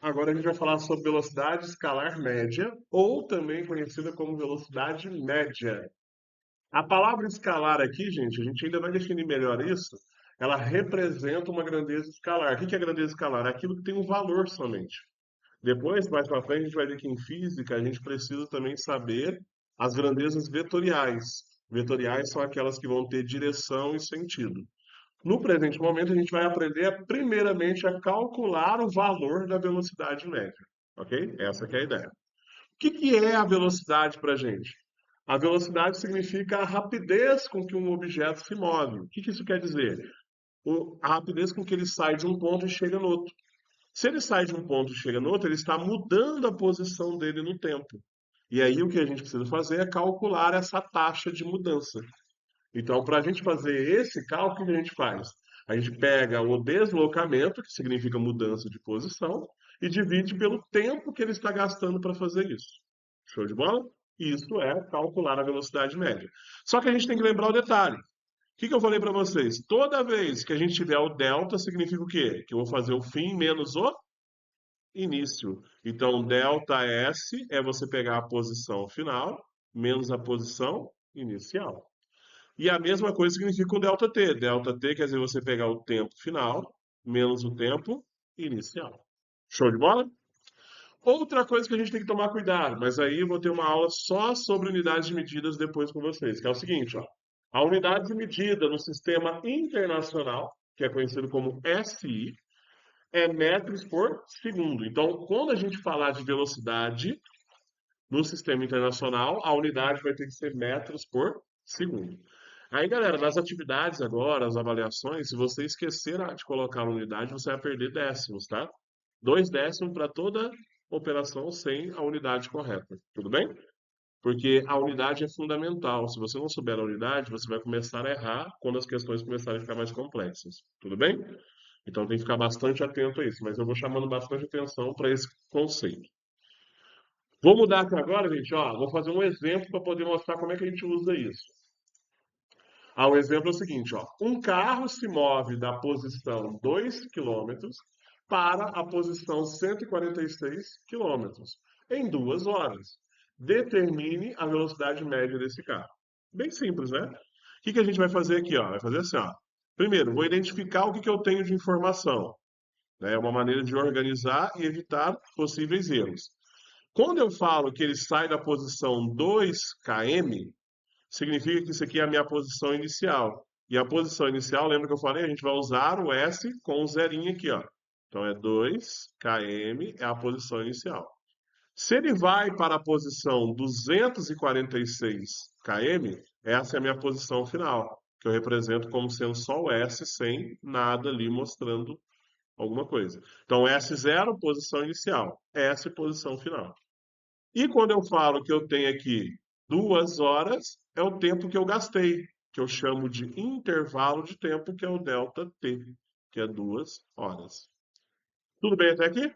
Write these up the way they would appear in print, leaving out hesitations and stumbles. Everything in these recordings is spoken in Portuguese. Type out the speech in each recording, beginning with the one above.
Agora a gente vai falar sobre velocidade escalar média, ou também conhecida como velocidade média. A palavra escalar aqui, gente, a gente ainda vai definir melhor isso. Ela representa uma grandeza escalar. O que é grandeza escalar? É aquilo que tem um valor somente. Depois, mais para frente, a gente vai ver que em física a gente precisa também saber as grandezas vetoriais. Vetoriais são aquelas que vão ter direção e sentido. No presente momento, a gente vai aprender, primeiramente, a calcular o valor da velocidade média. Ok? Essa que é a ideia. O que é a velocidade para a gente? A velocidade significa a rapidez com que um objeto se move. O que isso quer dizer? A rapidez com que ele sai de um ponto e chega no outro. Se ele sai de um ponto e chega no outro, ele está mudando a posição dele no tempo. E aí o que a gente precisa fazer é calcular essa taxa de mudança. Então, para a gente fazer esse cálculo, o que a gente faz? A gente pega o deslocamento, que significa mudança de posição, e divide pelo tempo que ele está gastando para fazer isso. Show de bola? Isso é calcular a velocidade média. Só que a gente tem que lembrar o detalhe. O que eu falei para vocês? Toda vez que a gente tiver o delta, significa o quê? Que eu vou fazer o fim menos o início. Então, delta S é você pegar a posição final menos a posição inicial. E a mesma coisa significa o delta t. Delta t quer dizer você pegar o tempo final menos o tempo inicial. Show de bola? Outra coisa que a gente tem que tomar cuidado, mas aí eu vou ter uma aula só sobre unidades de medidas depois com vocês, que é o seguinte, ó. A unidade de medida no sistema internacional, que é conhecido como SI, é metros por segundo. Então, quando a gente falar de velocidade no sistema internacional, a unidade vai ter que ser metros por segundo. Aí, galera, nas atividades agora, as avaliações, se você esquecer de colocar a unidade, você vai perder décimos, tá? 2 décimos para toda operação sem a unidade correta, tudo bem? Porque a unidade é fundamental. Se você não souber a unidade, você vai começar a errar quando as questões começarem a ficar mais complexas, tudo bem? Então tem que ficar bastante atento a isso, mas eu vou chamando bastante atenção para esse conceito. Vou mudar aqui agora, gente, ó, vou fazer um exemplo para poder mostrar como é que a gente usa isso. O exemplo é o seguinte, ó, um carro se move da posição 2 quilômetros para a posição 146 quilômetros em 2 horas. Determine a velocidade média desse carro. Bem simples, né? O que a gente vai fazer aqui, ó? Vai fazer assim, ó. Primeiro, vou identificar o que eu tenho de informação. Né? É uma maneira de organizar e evitar possíveis erros. Quando eu falo que ele sai da posição 2 km, significa que isso aqui é a minha posição inicial. E a posição inicial, lembra que eu falei? A gente vai usar o S com o zerinho aqui, ó. Então é 2 km, é a posição inicial. Se ele vai para a posição 246 km, essa é a minha posição final, que eu represento como sendo só o S sem nada ali mostrando alguma coisa. Então, S0, posição inicial. S, posição final. E quando eu falo que eu tenho aqui 2 horas, é o tempo que eu gastei, que eu chamo de intervalo de tempo, que é o delta T, que é 2 horas. Tudo bem até aqui?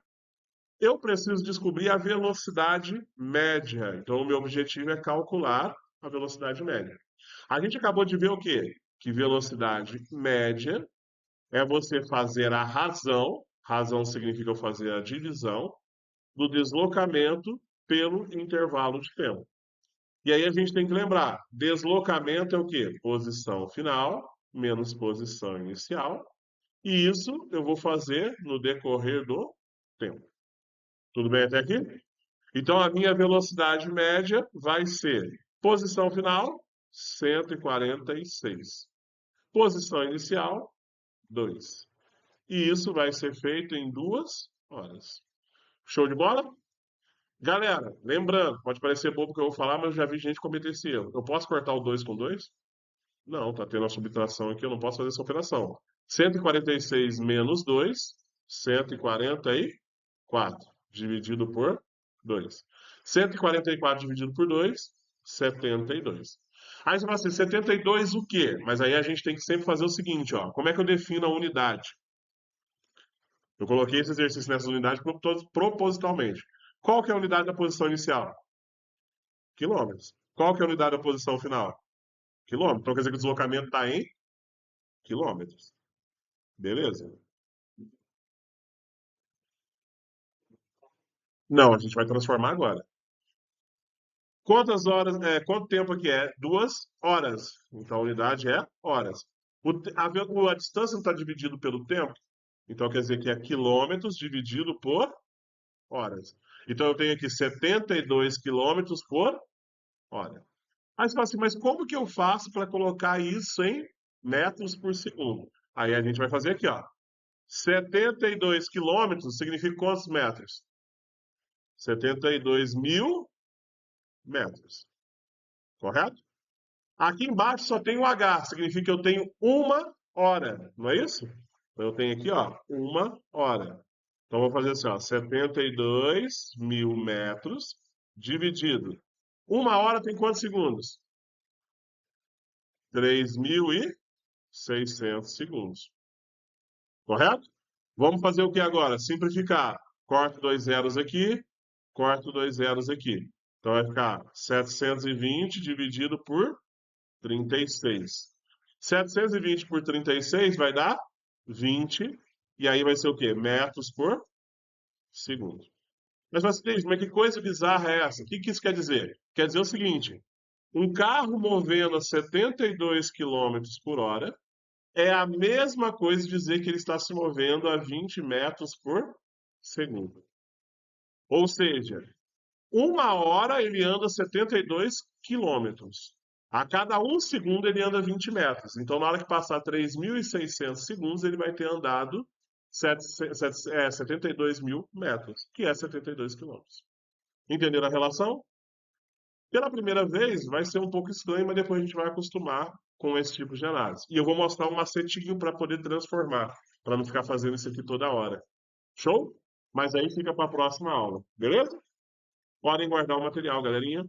Eu preciso descobrir a velocidade média. Então, o meu objetivo é calcular a velocidade média. A gente acabou de ver o quê? Que velocidade média é você fazer a razão significa eu fazer a divisão, do deslocamento pelo intervalo de tempo. E aí a gente tem que lembrar, deslocamento é o quê? Posição final menos posição inicial. E isso eu vou fazer no decorrer do tempo. Tudo bem até aqui? Então a minha velocidade média vai ser posição final, 146. Posição inicial, 2. E isso vai ser feito em 2 horas. Show de bola? Galera, lembrando, pode parecer bobo o que eu vou falar, mas eu já vi gente cometer esse erro. Eu posso cortar o 2 com 2? Não, tá tendo a subtração aqui, eu não posso fazer essa operação. 146 menos 2, 144, dividido por 2. 144 dividido por 2, 72. Aí você fala assim, 72 o quê? Mas aí a gente tem que sempre fazer o seguinte, ó. Como é que eu defino a unidade? Eu coloquei esse exercício nessa unidade propositalmente. Qual que é a unidade da posição inicial? Quilômetros. Qual que é a unidade da posição final? Quilômetro. Então quer dizer que o deslocamento está em quilômetros. Beleza? Não, a gente vai transformar agora. Quantas horas, quanto tempo aqui é? 2 horas. Então a unidade é horas. A distância não está dividido pelo tempo, então quer dizer que é quilômetros dividido por horas. Então eu tenho aqui 72 quilômetros por hora. Aí você fala assim, mas como que eu faço para colocar isso em metros por segundo? Aí a gente vai fazer aqui, ó. 72 quilômetros significa quantos metros? 72.000 metros, correto? Aqui embaixo só tem o H, significa que eu tenho 1 hora, não é isso? Então eu tenho aqui, ó, 1 hora. Então eu vou fazer assim, ó, 72.000 metros dividido. 1 hora tem quantos segundos? 3.600 segundos, correto? Vamos fazer o que agora? Simplificar. Corto 2 zeros aqui, corto 2 zeros aqui. Então vai ficar 720 dividido por 36. 720 por 36 vai dar 20. E aí vai ser o quê? Metros por segundo. Mas você mas que coisa bizarra é essa? O que que isso quer dizer? Quer dizer o seguinte: um carro movendo a 72 quilômetros por hora é a mesma coisa dizer que ele está se movendo a 20 metros por segundo. Ou seja, 1 hora ele anda 72 quilômetros. A cada 1 segundo ele anda 20 metros. Então, na hora que passar 3.600 segundos, ele vai ter andado 72.000 metros, que é 72 quilômetros. Entenderam a relação? Pela primeira vez, vai ser um pouco estranho, mas depois a gente vai acostumar com esse tipo de análise. E eu vou mostrar um macetinho para poder transformar, para não ficar fazendo isso aqui toda hora. Show? Mas aí fica para a próxima aula, beleza? Podem guardar o material, galerinha.